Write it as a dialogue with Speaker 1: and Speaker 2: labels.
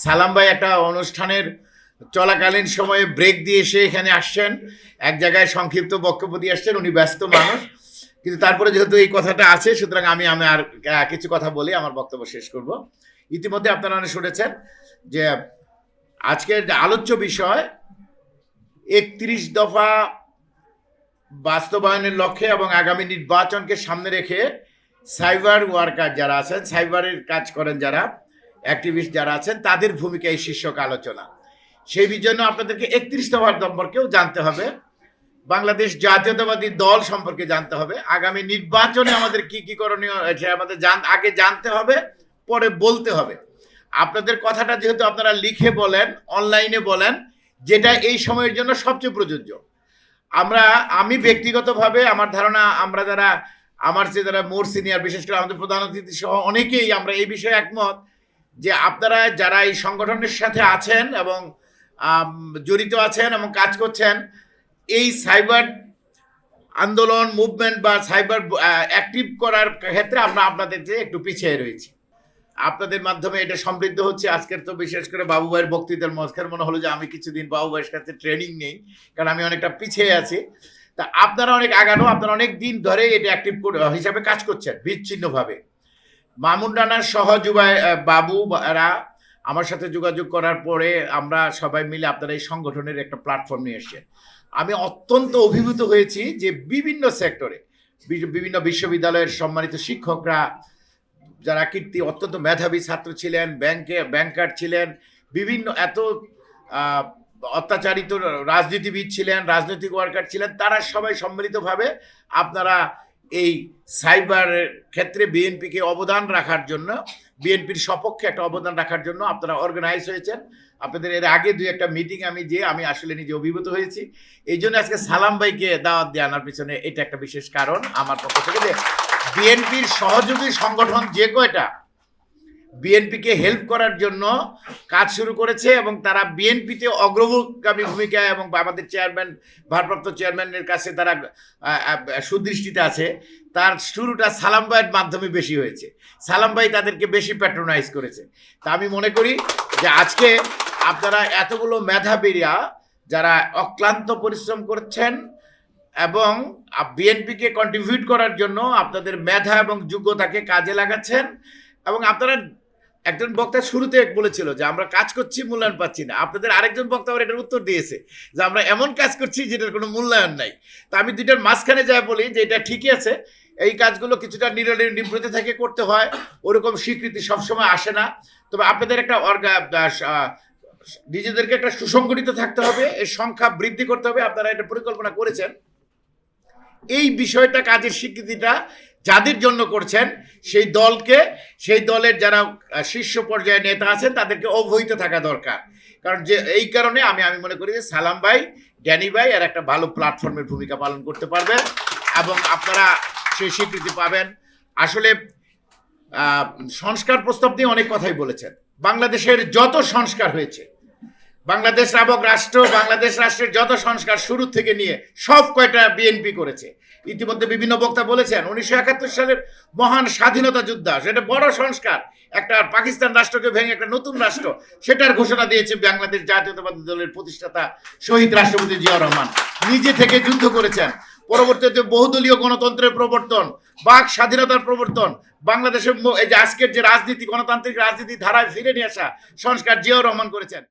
Speaker 1: সালাম ভাই একটা অনুষ্ঠানের চলাকালীন সময়ে ব্রেক দিয়ে এসে এখানে আসছেন, এক জায়গায় সংক্ষিপ্ত বক্তব্য দিয়ে আসছেন। উনি ব্যস্ত মানুষ, কিন্তু তারপরে যেহেতু এই কথাটা আছে, সুতরাং আমি আমি আর কিছু কথা বলে আমার বক্তব্য শেষ করব। ইতিমধ্যে আপনারা শুনেছেন যে আজকের যে আলোচ্য বিষয় ৩১ দফা বাস্তবায়নের লক্ষ্যে এবং আগামী নির্বাচনকে সামনে রেখে সাইবার ওয়ার্কার যারা আছেন, সাইবারের কাজ করেন যারা, অ্যাক্টিভিস্ট যারা আছেন, তাদের ভূমিকা এই শীর্ষক আলোচনা। সেই জন্য আপনাদেরকে ৩১ দফার সম্পর্কেও জানতে হবে, বাংলাদেশ জাতীয়তাবাদী দল সম্পর্কে জানতে হবে, আগামী নির্বাচনে আমাদের কি কি করণীয় সেটা আমাদের আগে জানতে হবে, পরে বলতে হবে। আপনাদের কথাটা যেহেতু আপনারা লিখে বলেন, অনলাইনে বলেন, যেটা এই সময়ের জন্য সবচেয়ে প্রযোজ্য। আমি ব্যক্তিগতভাবে আমার ধারণা, আমরা যারা আমার চেয়ে যারা মোর সিনিয়র, বিশেষ করে আমাদের প্রধান অতিথি সহ অনেকেই আমরা এই বিষয়ে একমত যে আপনারা যারা এই সংগঠনের সাথে আছেন এবং জড়িত আছেন এবং কাজ করছেন, এই সাইবার আন্দোলন মুভমেন্ট বা সাইবার অ্যাক্টিভ করার ক্ষেত্রে আমরা আপনাদের চেয়ে একটু পিছিয়ে রয়েছি। আপনাদের মাধ্যমে এটা সমৃদ্ধ হচ্ছে। আজকের তো বিশেষ করে বাবু ভাইয়ের বক্তৃতার মাঝখানে মনে হলো যে আমি কিছুদিন বাবু ভাইয়ের কাছে ট্রেনিং নেই, কারণ আমি অনেকটা পিছিয়ে আছি। তা আপনারা অনেক আগানো, আপনারা অনেক দিন ধরে এটা অ্যাক্টিভ হিসাবে কাজ করছেন বিচ্ছিন্নভাবে। মামুন রানার সহ বাবুরা আমার সাথে যোগাযোগ করার পরে আমরা সবাই মিলে আপনারা এই সংগঠনের একটা প্ল্যাটফর্ম নিয়ে এসেছেন। আমি অত্যন্ত অভিভূত হয়েছি যে বিভিন্ন সেক্টরে, বিভিন্ন বিশ্ববিদ্যালয়ের সম্মানিত শিক্ষকরা, যারা কীর্তি অত্যন্ত মেধাবী ছাত্র ছিলেন, ব্যাংকার ছিলেন, বিভিন্ন এত অত্যাচারিত রাজনীতিবিদ ছিলেন, রাজনৈতিক ওয়ার্কার ছিলেন, তারা সবাই সম্মিলিতভাবে আপনারা এই সাইবার ক্ষেত্রে বিএনপিকে অবদান রাখার জন্য, বিএনপির সপক্ষে একটা অবদান রাখার জন্য আপনারা অর্গানাইজ হয়েছেন। আপনাদের এর আগে দুই একটা মিটিং আমি আসলে নিজে অভিভূত হয়েছি। এই জন্য আজকে সালাম ভাইকে দাওয়াত দিয়ে আনার পিছনে এটা একটা বিশেষ কারণ আমার পক্ষ থেকে, যে বিএনপির সহযোগী সংগঠন যে কয়টা বিএনপিকে হেল্প করার জন্য কাজ শুরু করেছে এবং তারা বিএনপিতে অগ্রগামী ভূমিকা, এবং আমাদের চেয়ারম্যান, ভারপ্রাপ্ত চেয়ারম্যানের কাছে তারা সুদৃষ্টিতে আছে, তার শুরুটা সালাম ভাইয়ের মাধ্যমে বেশি হয়েছে। সালাম ভাই তাদেরকে বেশি প্যাট্রোনাইজ করেছে। তা আমি মনে করি যে আজকে আপনারা এতগুলো মেধাবীরা যারা অক্লান্ত পরিশ্রম করছেন এবং বিএনপিকে কন্ট্রিবিউট করার জন্য আপনাদের মেধা এবং যোগ্যতাকে কাজে লাগাচ্ছেন, এবং আপনারা, একজন বক্তা শুরুতে বলেছিল যে আমরা কাজ করছি, মূল্যায়ন পাচ্ছি না। আপনাদের আরেকজন বক্তা আবার এটার উত্তর দিয়েছে যে আমরা এমন কাজ করছি যেটার কোনো মূল্যায়ন নাই। তা আমি দুইটার মাঝখানে যাই বলি যে এটা ঠিকই আছে, এই কাজগুলো কিছুটা নিবৃত্তি থেকে করতে হয়, ওরকম স্বীকৃতি সবসময় আসে না। তবে আপনাদের একটা নিজেদেরকে একটা সুসংগঠিত থাকতে হবে, এর সংখ্যা বৃদ্ধি করতে হবে। আপনারা এটা পরিকল্পনা করেছেন। এই বিষয়টা, কাজের স্বীকৃতিটা যাদের জন্য করছেন, সেই দলকে, সেই দলের যারা শীর্ষ পর্যায়ে নেতা আছেন তাদেরকে অবহিত থাকা দরকার। কারণ যে এই কারণে আমি মনে করি যে সালাম ভাই, ড্যানি ভাই আর একটা ভালো প্ল্যাটফর্মের ভূমিকা পালন করতে পারবেন এবং আপনারা সেই স্বীকৃতি পাবেন। আসলে সংস্কার প্রস্তাব নিয়ে অনেক কথাই বলেছেন। বাংলাদেশের যত সংস্কার হয়েছে, বাংলাদেশ নামক রাষ্ট্র, বাংলাদেশ রাষ্ট্রের যত সংস্কার শুরু থেকে নিয়ে সব কয়টা বিএনপি করেছে। ইতিমধ্যে বিভিন্ন বক্তা বলেছেন 1971 সালের মহান স্বাধীনতা যুদ্ধ, সেটা বড় সংস্কার। একটা পাকিস্তান রাষ্ট্রকে ভেঙে একটা নতুন রাষ্ট্র, সেটার ঘোষণা দিয়েছে বাংলাদেশ জাতীয়তাবাদী দলের প্রতিষ্ঠাতা শহীদ রাষ্ট্রপতি জিয়াউর রহমান। নিজে থেকে যুদ্ধ করেছেন। পরবর্তীতে বহুদলীয় গণতন্ত্রের প্রবর্তন, বাক স্বাধীনতার প্রবর্তন, বাংলাদেশের এই যে আজকের যে রাজনীতি, গণতান্ত্রিক রাজনীতি ধারায় ফিরে নিয়ে আসা সংস্কার জিয়াউর রহমান করেছেন।